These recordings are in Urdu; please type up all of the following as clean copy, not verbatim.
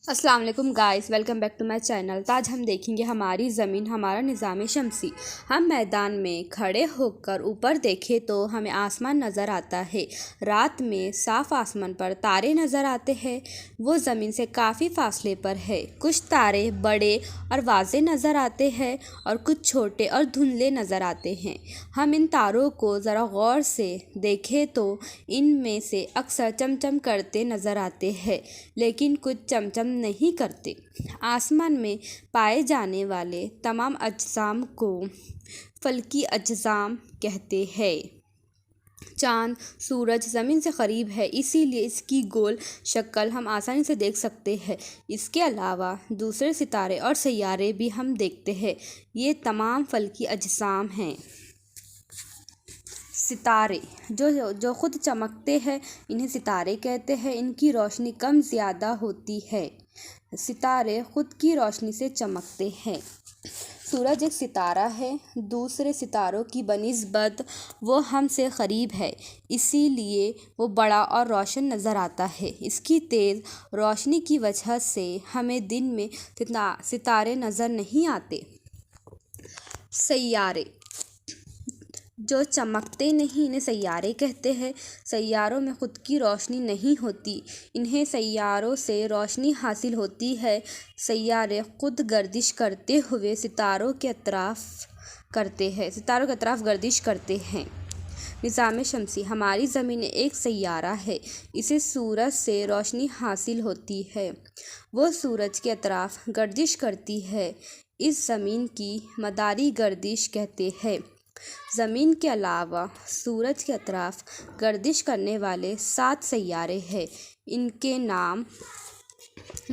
السلام علیکم guys, welcome back to my channel. آج ہم دیکھیں گے ہماری زمین، ہمارا نظام شمسی۔ ہم میدان میں کھڑے ہو کر اوپر دیکھیں تو ہمیں آسمان نظر آتا ہے۔ رات میں صاف آسمان پر تارے نظر آتے ہیں، وہ زمین سے کافی فاصلے پر ہے۔ کچھ تارے بڑے اور واضح نظر آتے ہیں اور کچھ چھوٹے اور دھندلے نظر آتے ہیں۔ ہم ان تاروں کو ذرا غور سے دیکھیں تو ان میں سے اکثر چمچم کرتے نظر آتے ہیں، لیکن کچھ چمچم نہیں کرتے۔ آسمان میں پائے جانے والے تمام اجسام کو فلکی اجسام کہتے ہیں۔ چاند، سورج زمین سے قریب ہے، اسی لیے اس کی گول شکل ہم آسانی سے دیکھ سکتے ہیں۔ اس کے علاوہ دوسرے ستارے اور سیارے بھی ہم دیکھتے ہیں۔ یہ تمام فلکی اجسام ہیں۔ ستارے جو خود چمکتے ہیں انہیں ستارے کہتے ہیں۔ ان کی روشنی کم زیادہ ہوتی ہے۔ ستارے خود کی روشنی سے چمکتے ہیں۔ سورج ایک ستارہ ہے، دوسرے ستاروں کی بنسبت وہ ہم سے قریب ہے، اسی لیے وہ بڑا اور روشن نظر آتا ہے۔ اس کی تیز روشنی کی وجہ سے ہمیں دن میں ستارے نظر نہیں آتے۔ سیارے جو چمکتے نہیں انہیں سیارے کہتے ہیں۔ سیاروں میں خود کی روشنی نہیں ہوتی، انہیں سیاروں سے روشنی حاصل ہوتی ہے۔ سیارے خود گردش کرتے ہوئے ستاروں کے اطراف گردش کرتے ہیں۔ نظام شمسی، ہماری زمین ایک سیارہ ہے، اسے سورج سے روشنی حاصل ہوتی ہے، وہ سورج کے اطراف گردش کرتی ہے، اس زمین کی مداری گردش کہتے ہیں۔ زمین کے علاوہ سورج کے اطراف گردش کرنے والے 7 سیارے ہیں۔ ان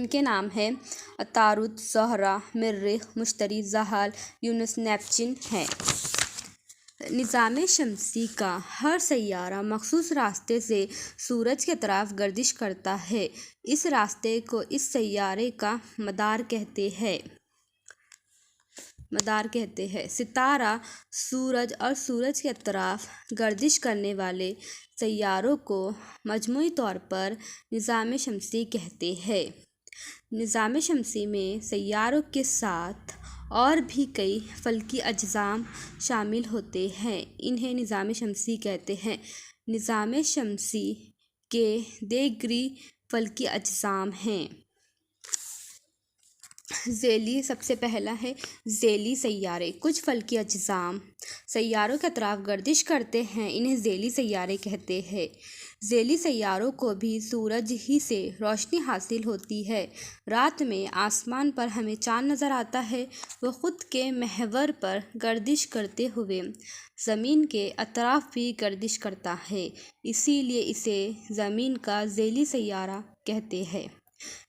کے نام ہیں عطارد، زہرہ، مریخ، مشتری، زحل، یونس، نیپچون ہیں۔ نظام شمسی کا ہر سیارہ مخصوص راستے سے سورج کے اطراف گردش کرتا ہے، اس راستے کو اس سیارے کا مدار کہتے ہیں۔ ستارہ سورج اور سورج کے اطراف گردش کرنے والے سیاروں کو مجموعی طور پر نظام شمسی کہتے ہیں۔ نظام شمسی میں سیاروں کے ساتھ اور بھی کئی فلکی اجسام شامل ہوتے ہیں، انہیں نظام شمسی کہتے ہیں۔ نظام شمسی کے دیگری فلکی اجسام ہیں۔ سب سے پہلا ہے ذیلی سیارے۔ کچھ فلکی اجسام سیاروں کے اطراف گردش کرتے ہیں، انہیں ذیلی سیارے کہتے ہیں۔ ذیلی سیاروں کو بھی سورج ہی سے روشنی حاصل ہوتی ہے۔ رات میں آسمان پر ہمیں چاند نظر آتا ہے، وہ خود کے محور پر گردش کرتے ہوئے زمین کے اطراف بھی گردش کرتا ہے، اسی لیے اسے زمین کا ذیلی سیارہ کہتے ہیں۔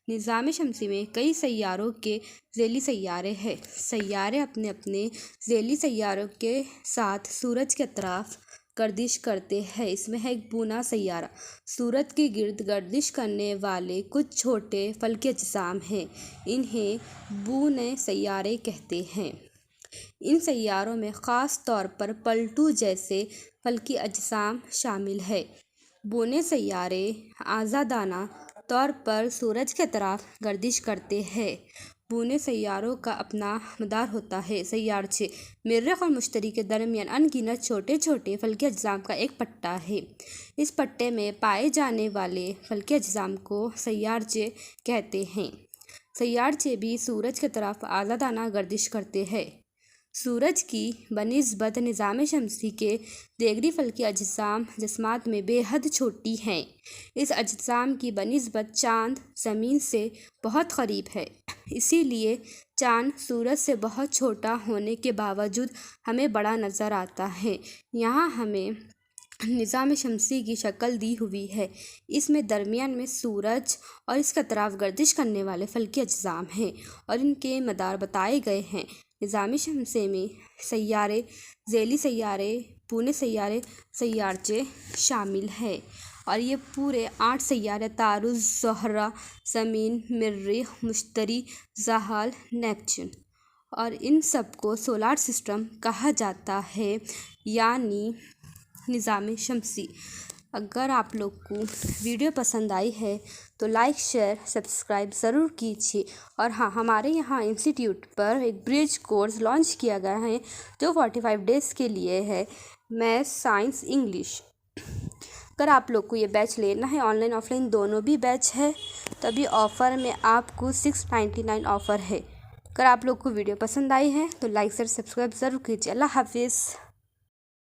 نظام شمسی میں کئی سیاروں کے ذیلی سیارے ہیں۔ سیارے اپنے ذیلی سیاروں کے ساتھ سورج کے اطراف گردش کرتے ہیں۔ اس میں ہے ایک بونا سیارہ۔ سورج کے گرد گردش کرنے والے کچھ چھوٹے فلکی اجسام ہیں، انہیں بونے سیارے کہتے ہیں۔ ان سیاروں میں خاص طور پر پلٹو جیسے فلکی اجسام شامل ہیں۔ بونے سیارے آزادانہ طور پر سورج کے اطراف گردش کرتے ہیں۔ بونے سیاروں کا اپنا مدار ہوتا ہے۔ سیارچے مریخ اور مشتری کے درمیان ان گنت چھوٹے چھوٹے فلکی اجسام کا ایک پٹہ ہے۔ اس پٹے میں پائے جانے والے فلکی اجسام کو سیارچے کہتے ہیں۔ سیارچے بھی سورج کی طرف آزادانہ گردش کرتے ہیں۔ سورج کی بنسبت نظام شمسی کے دیگری فلکی جسمات میں بے حد چھوٹی ہیں۔ اس اجسام کی بنسبت چاند زمین سے بہت قریب ہے، اسی لیے چاند سورج سے بہت چھوٹا ہونے کے باوجود ہمیں بڑا نظر آتا ہے۔ یہاں ہمیں نظام شمسی کی شکل دی ہوئی ہے۔ اس میں درمیان میں سورج اور اس کے اطراف گردش کرنے والے فلکی اجسام ہیں اور ان کے مدار بتائے گئے ہیں۔ نظام شمسی میں سیارے، ذیلی سیارے، بونے سیارے، سیارچے شامل ہیں اور یہ پورے 8 سیارے عطارد، زہرہ، زمین، مریخ، مشتری، زحل، نیپچون اور ان سب کو سولار سسٹم کہا جاتا ہے، یعنی نظام شمسی۔ اگر آپ لوگ کو ویڈیو پسند آئی ہے تو لائک شیئر سبسکرائب ضرور کیجیے۔ اور ہاں، ہمارے یہاں انسٹیٹیوٹ پر ایک برج کورس لانچ کیا گیا ہے جو 45 ڈیز کے لیے ہے، میتھ سائنس انگلش۔ اگر آپ لوگ کو یہ بیچ لینا ہے، آن لائن آف لائن دونوں بھی بیچ ہے، تبھی آفر میں آپ کو 699 آفر ہے۔ اگر آپ لوگ کو ویڈیو پسند آئی ہے تو لائک شیئر سبسکرائب ضرور کیجیے۔ اللہ حافظ۔